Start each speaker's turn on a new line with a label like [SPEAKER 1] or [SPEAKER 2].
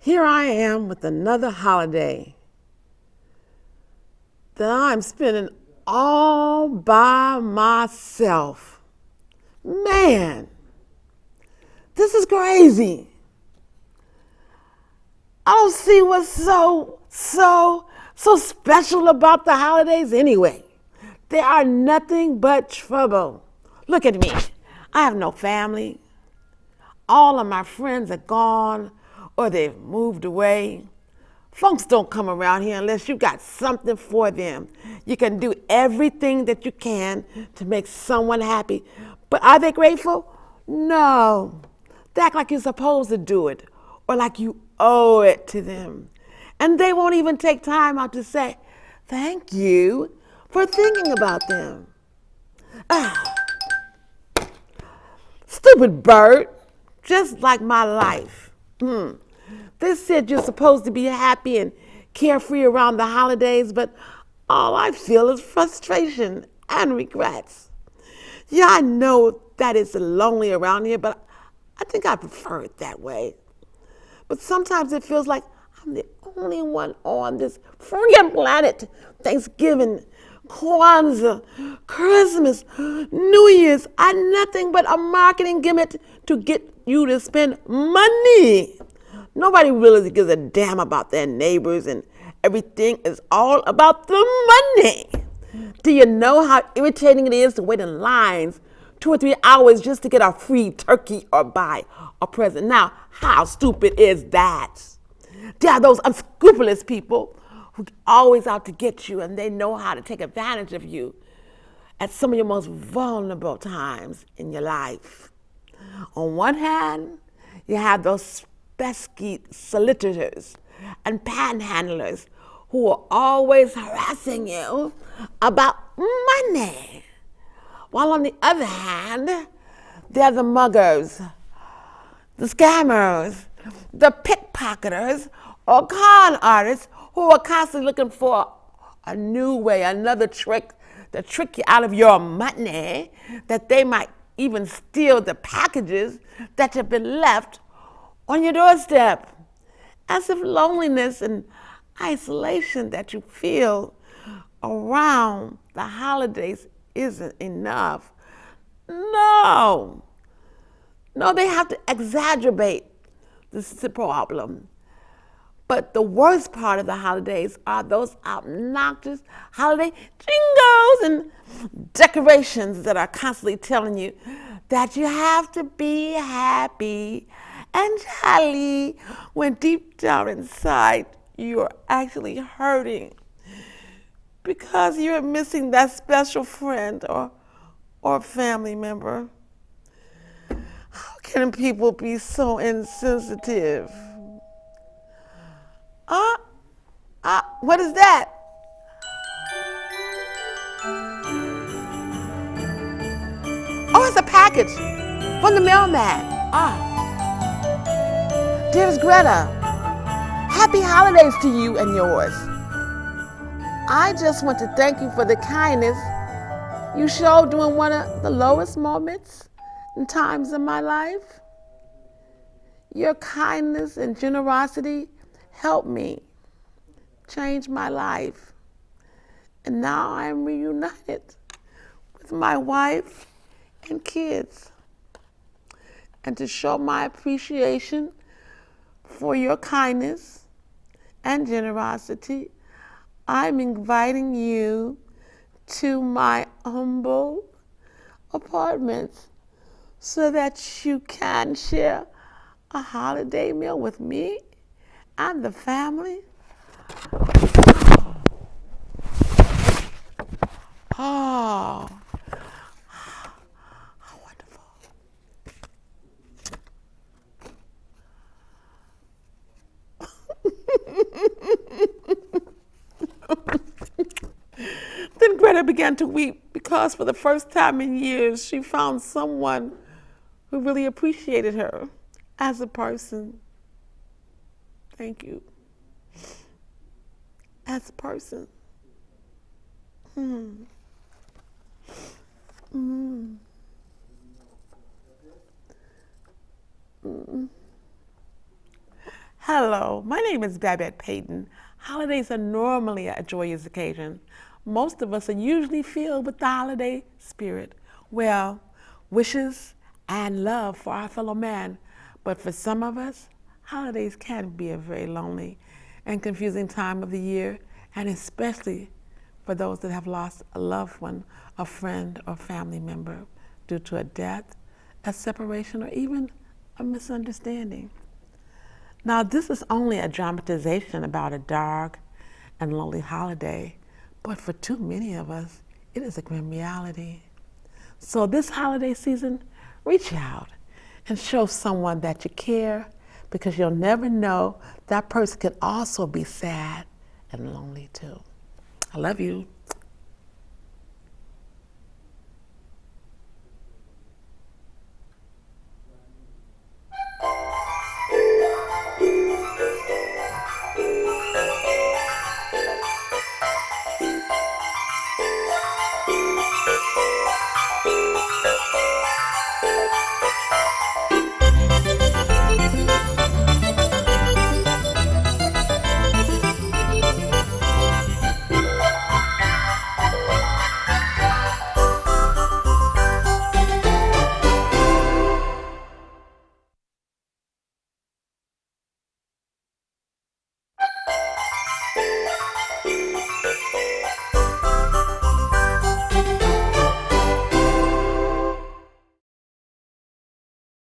[SPEAKER 1] Here I am with another holiday that I'm spending all by myself. Man, this is crazy. I don't see what's so special about the holidays anyway. They are nothing but trouble. Look at me. I have no family. All of my friends are gone or they've moved away. Folks don't come around here unless you got something for them. You can do everything that you can to make someone happy. But are they grateful? No. They act like you're supposed to do it or like you owe it to them. And they won't even take time out to say, thank you for thinking about them. Stupid bird, just like my life. They said you're supposed to be happy and carefree around the holidays, but all I feel is frustration and regrets. Yeah, I know that it's lonely around here, but I think I prefer it that way. But sometimes it feels like I'm the only one on this friggin' planet. Thanksgiving, Kwanzaa, Christmas, New Year's are nothing but a marketing gimmick to get you to spend money. Nobody really gives a damn about their neighbors, and everything is all about the money. Do you know how irritating it is to wait in lines 2 or 3 hours just to get a free turkey or buy a present? Now, how stupid is that? There are those unscrupulous people who are always out to get you, and they know how to take advantage of you at some of your most vulnerable times in your life. On one hand, you have those pesky solicitors and panhandlers who are always harassing you about money. While on the other hand, they're the muggers, the scammers, the pickpocketers, or con artists who are constantly looking for a new way, another trick to trick you out of your money, that they might even steal the packages that have been left on your doorstep. As if loneliness and isolation that you feel around the holidays isn't enough. No. No, they have to exacerbate this problem. But the worst part of the holidays are those obnoxious holiday jingles and decorations that are constantly telling you that you have to be happy and jolly when deep down inside you're actually hurting because you're missing that special friend or family member. How can people be so insensitive? What is that? Oh, it's a package from the mailman. Dearest Greta, happy holidays to you and yours. I just want to thank you for the kindness you showed during one of the lowest moments and times in my life. Your kindness and generosity helped me change my life. And now I'm reunited with my wife and kids. And to show my appreciation for your kindness and generosity, I'm inviting you to my humble apartment so that you can share a holiday meal with me and the family. Oh, how wonderful. Then Greta began to weep because for the first time in years, she found someone who really appreciated her as a person. Thank you. As a person. Hello, my name is Babette Payton. Holidays are normally a joyous occasion. Most of us are usually filled with the holiday spirit. Well, wishes and love for our fellow man. But for some of us, holidays can be a very lonely and confusing time of the year, and especially for those that have lost a loved one, a friend, or family member due to a death, a separation, or even a misunderstanding. Now, this is only a dramatization about a dark and lonely holiday, but for too many of us, it is a grim reality. So this holiday season, reach out and show someone that you care, because you'll never know that person could also be sad and lonely too. I love you.